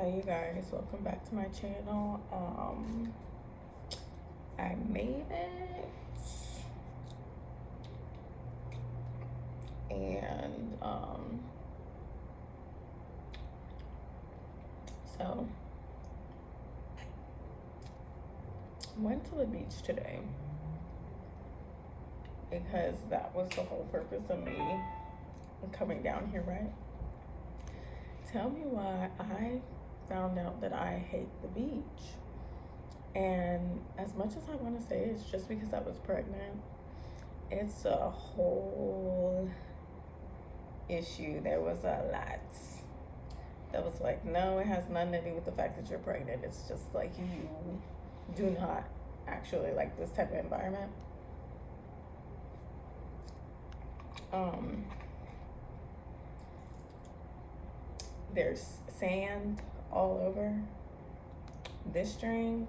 Hey you guys, welcome back to my channel. I made it, and so went to the beach today because that was the whole purpose of me coming down here, right? Tell me why I found out that I hate the beach. And as much as I want to say it's just because I was pregnant, it's a whole issue. There was a lot that was like, no, it has nothing to do with the fact that you're pregnant. It's just like you do not actually like this type of environment. There's sand all over this drink.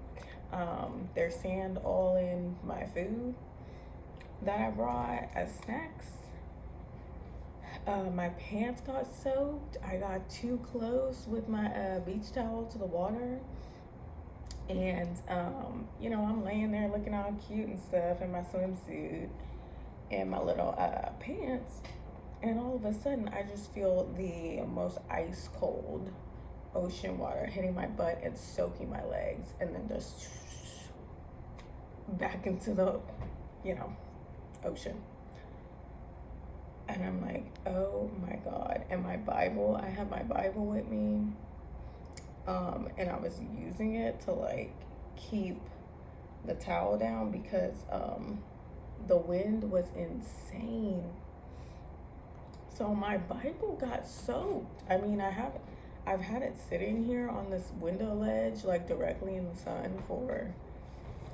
There's sand all in my food that I brought as snacks. My pants got soaked. I got too close with my beach towel to the water. And, I'm laying there looking all cute and stuff in my swimsuit and my little pants. And all of a sudden, I just feel the most ice cold ocean water hitting my butt and soaking my legs, and then just back into the, ocean. And I'm like, oh my God. And my Bible, I have my Bible with me. And I was using it to like keep the towel down because the wind was insane. So my Bible got soaked. I mean, I've had it sitting here on this window ledge, like directly in the sun for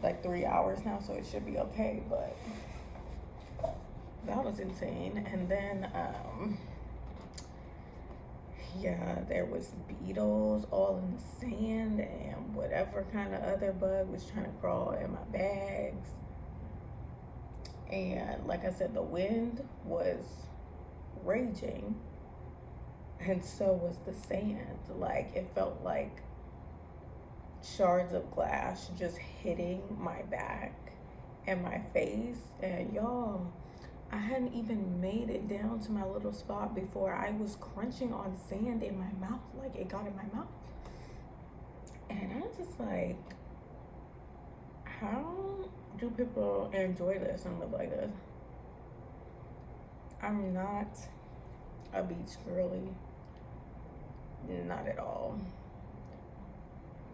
like 3 hours now, so it should be okay, but that was insane. And then, there was beetles all in the sand and whatever kind of other bug was trying to crawl in my bags. And like I said, the wind was raging, and so was the sand. Like, it felt like shards of glass just hitting my back and my face. And y'all, I hadn't even made it down to my little spot before I was crunching on sand in my mouth. Like, it got in my mouth. And I'm just like, how do people enjoy this and live like this? I'm not a beach girly. Not at all.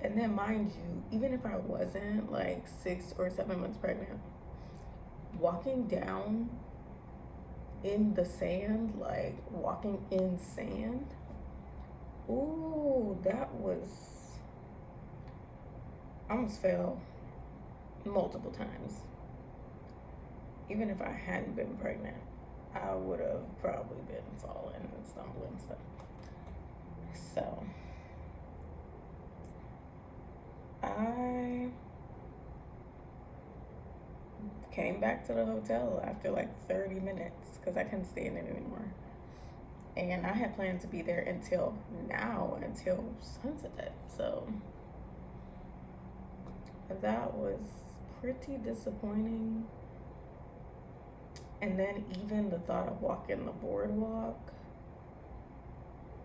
And then, mind you, even if I wasn't like 6 or 7 months pregnant, walking down in the sand, like walking in sand, ooh, that was, I almost fell multiple times. Even if I hadn't been pregnant, I would have probably been falling and stumbling and stuff. So I came back to the hotel after like 30 minutes because I couldn't stay in it anymore. And I had planned to be there until sunset. So that was pretty disappointing. And then even the thought of walking the boardwalk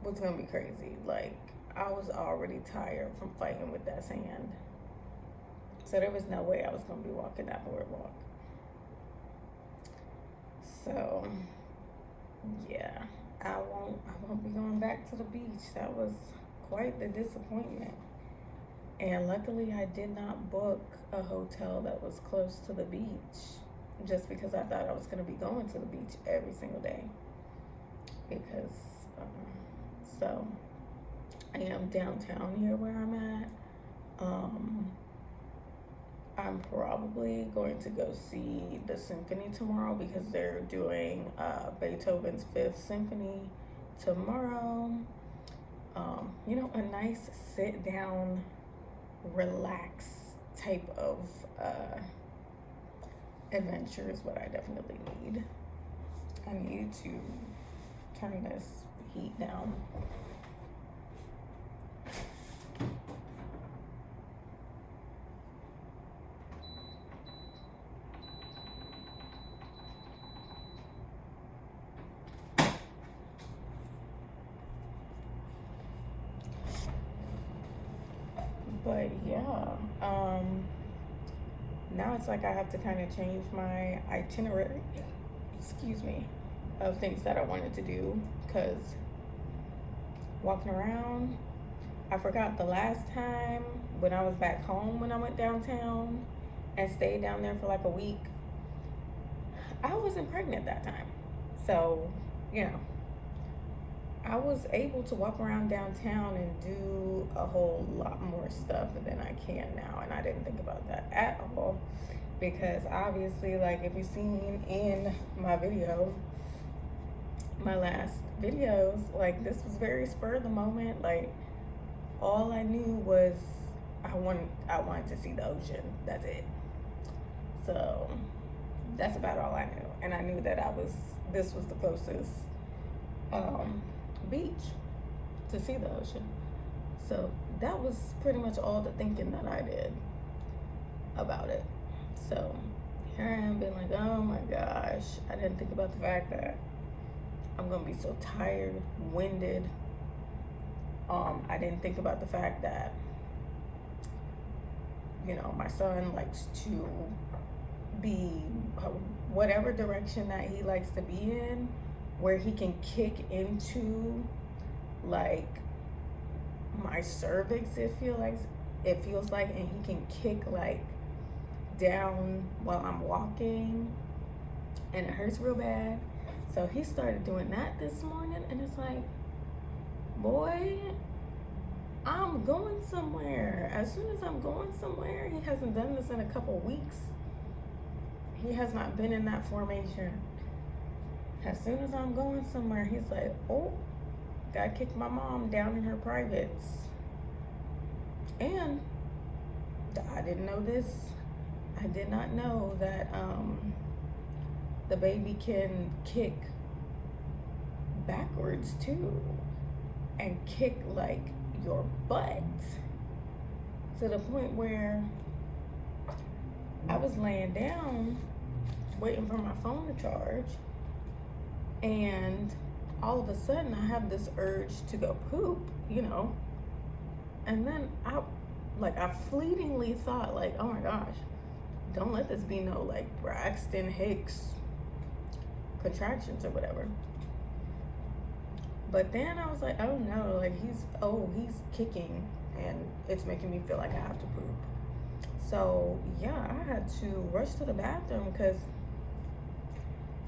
was gonna be crazy. Like, I was already tired from fighting with that sand. So there was no way I was gonna be walking that boardwalk. So yeah, I won't be going back to the beach. That was quite the disappointment. And luckily I did not book a hotel that was close to the beach, just because I thought I was going to be going to the beach every single day. Because, so I am downtown here where I'm at. I'm probably going to go see the symphony tomorrow because they're doing Beethoven's 5th Symphony tomorrow. A nice sit down, relax type of adventure is what I definitely need. I need to turn this heat down. But yeah, now it's like I have to kind of change my itinerary, excuse me, of things that I wanted to do because walking around, I forgot the last time when I was back home when I went downtown and stayed down there for like a week. I wasn't pregnant that time. So, you know, I was able to walk around downtown and do a whole lot more stuff than I can now. And I didn't think about that at all because obviously, like, if you've seen in my video, my last videos, like, this was very spur of the moment. Like, all I knew was I wanted to see the ocean. That's it. So that's about all I knew. And I knew that this was the closest beach to see the ocean. So that was pretty much all the thinking that I did about it. So here I am being like, oh my gosh, I didn't think about the fact that I'm gonna be so tired, winded. I didn't think about the fact that, you know, my son likes to be whatever direction that he likes to be in, where he can kick into like my cervix, it feels like, and he can kick like down while I'm walking, and it hurts real bad. So he started doing that this morning, and it's like, boy, I'm going somewhere. As soon as I'm going somewhere, he hasn't done this in a couple weeks. He has not been in that formation. As soon as I'm going somewhere, he's like, oh, gotta kick my mom down in her privates. And I didn't know this. I did not know that the baby can kick backwards too, and kick like your butt, to the point where I was laying down waiting for my phone to charge, and all of a sudden I have this urge to go poop, you know, and then I fleetingly thought, like, oh my gosh, don't let this be no like Braxton Hicks contractions or whatever. But then I was like, oh no, like he's kicking and it's making me feel like I have to poop. So yeah, I had to rush to the bathroom because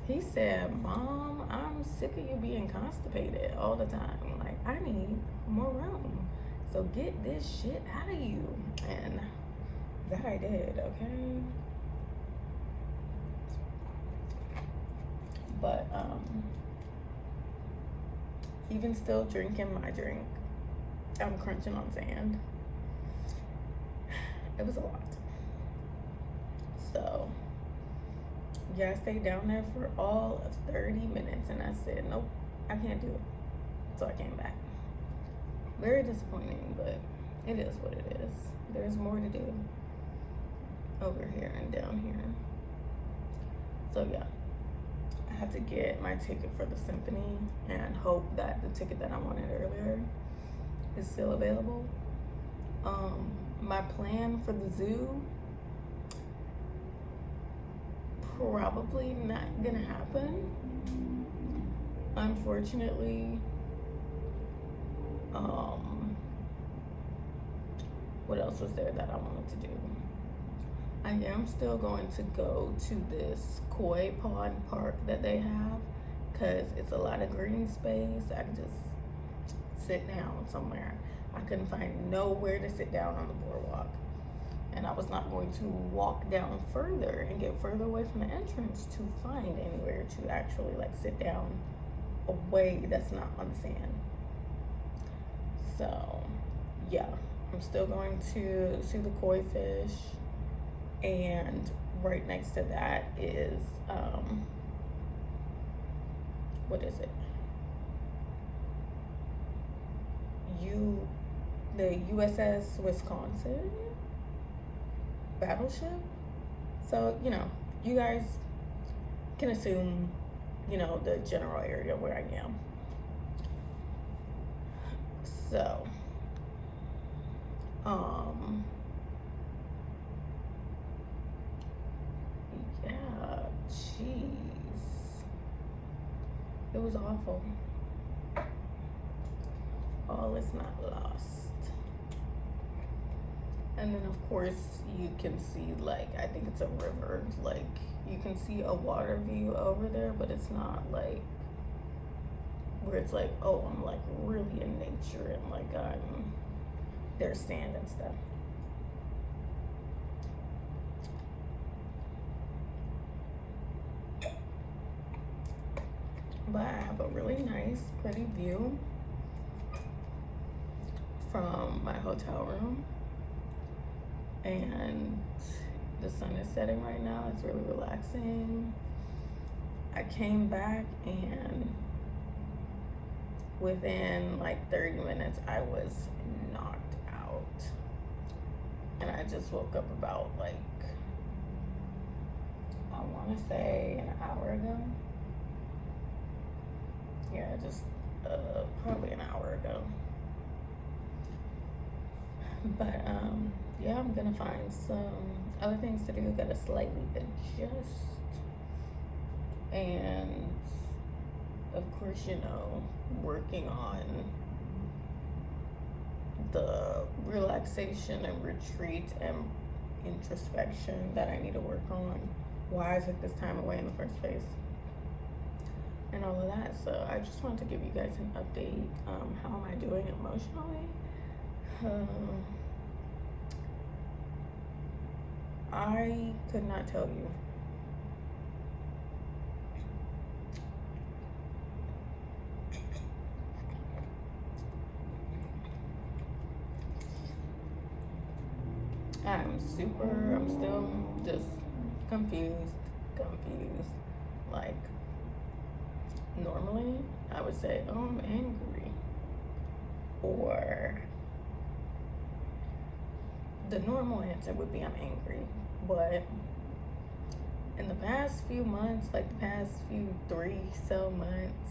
he said, Mom, I'm sick of you being constipated all the time. Like, I need more room. So get this shit out of you. And that I did, okay? But even still drinking my drink, I'm crunching on sand. It was a lot. So yeah, I stayed down there for all of 30 minutes and I said, nope, I can't do it. So I came back. Very disappointing, but it is what it is. There's more to do over here and down here. So yeah, I had to get my ticket for the symphony and hope that the ticket that I wanted earlier is still available. My plan for the zoo, probably not gonna happen, unfortunately. What else was there that I wanted to do? I am still going to go to this koi pond park that they have because it's a lot of green space. I can just sit down somewhere. I couldn't find nowhere to sit down on the boardwalk. And I was not going to walk down further and get further away from the entrance to find anywhere to actually like sit down away that's not on the sand. So yeah, I'm still going to see the koi fish, and right next to that is what is it? The USS Wisconsin battleship. So, you know, you guys can assume, you know, the general area where I am. So, Um, yeah, jeez. It was awful. All is not lost. And then, of course, you can see, like, I think it's a river. Like, you can see a water view over there, but it's not, like, where it's like, oh, I'm, like, really in nature and, like, there's sand and stuff. But I have a really nice, pretty view from my hotel room. And the sun is setting right now. It's really relaxing. I came back and within like 30 minutes, I was knocked out. And I just woke up about like, I want to say an hour ago. Yeah, just probably an hour ago. But yeah, I'm gonna find some other things to do. Gotta slightly adjust, and of course, you know, working on the relaxation and retreat and introspection that I need to work on. Why I took this time away in the first place, and all of that. So I just wanted to give you guys an update. How am I doing emotionally? I could not tell you. I'm still just confused. Like, normally I would say, oh, I'm angry. Or the normal answer would be I'm angry. But in the past few months, like the past few 3 months,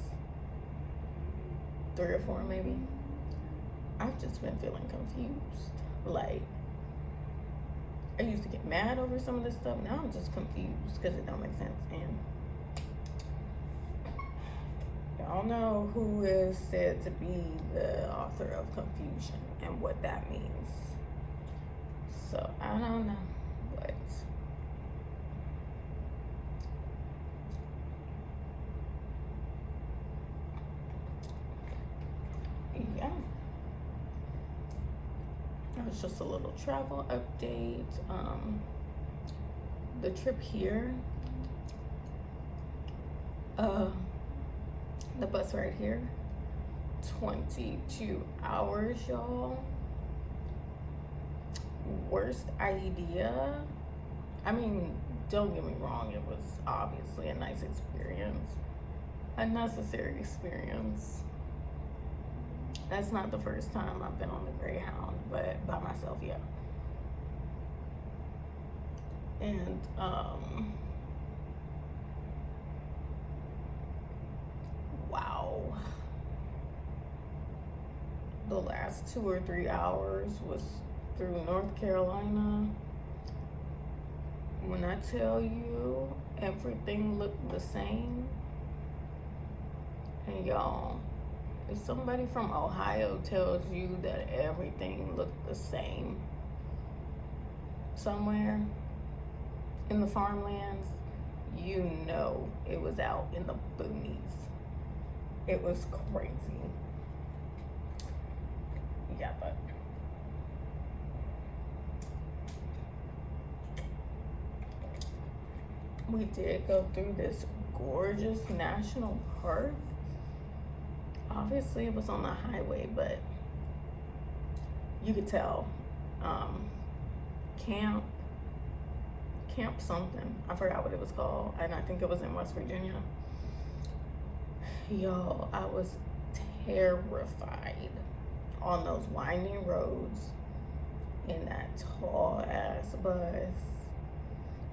3 or 4 maybe, I've just been feeling confused. Like, I used to get mad over some of this stuff. Now I'm just confused because it don't make sense. And y'all know who is said to be the author of confusion and what that means. So I don't know, but yeah. That was just a little travel update. The trip here, the bus right here, 22 hours, y'all. Worst idea. I mean, don't get me wrong, it was obviously a nice experience, a necessary experience. That's not the first time I've been on the Greyhound, but by myself, yeah. And wow, the last 2 or 3 hours was through North Carolina. When I tell you everything looked the same, and y'all, if somebody from Ohio tells you that everything looked the same somewhere in the farmlands, you know it was out in the boonies. It was crazy. Yeah, but we did go through this gorgeous national park. Obviously, it was on the highway, but you could tell. Camp something. I forgot what it was called, and I think it was in West Virginia. Y'all, I was terrified on those winding roads in that tall ass bus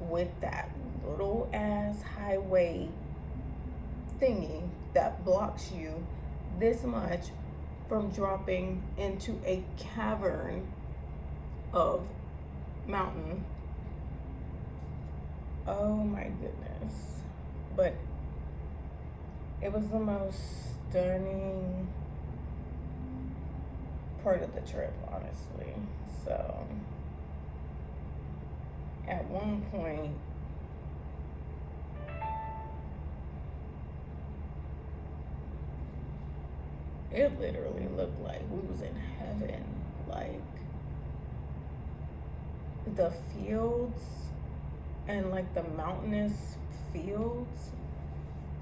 with that little ass highway thingy that blocks you this much from dropping into a cavern of mountain. Oh my goodness. But it was the most stunning part of the trip, honestly. So at one point, it literally looked like we was in heaven. Like the fields and like the mountainous fields,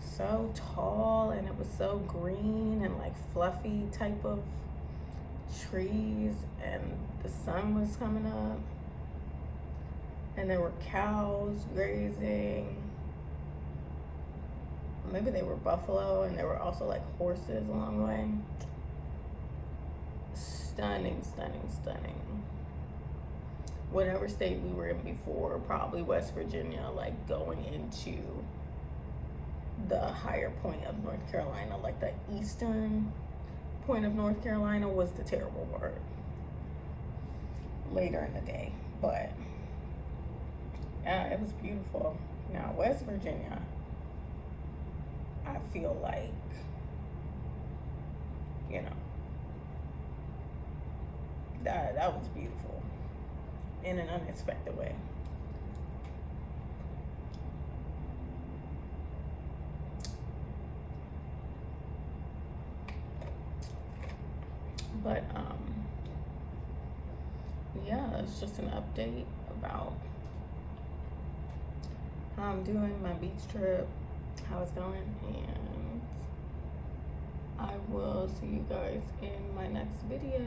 so tall, and it was so green and like fluffy type of trees, and the sun was coming up, and there were cows grazing. Maybe they were buffalo, and there were also like horses along the way. Stunning, stunning, stunning. Whatever state we were in before, probably West Virginia, like going into the higher point of North Carolina, like the eastern point of North Carolina was the terrible part later in the day. But it was beautiful. Now, West Virginia, I feel like, you know, that was beautiful in an unexpected way. But yeah, it's just an update about how I'm doing my beach trip, how it's going, and I will see you guys in my next video.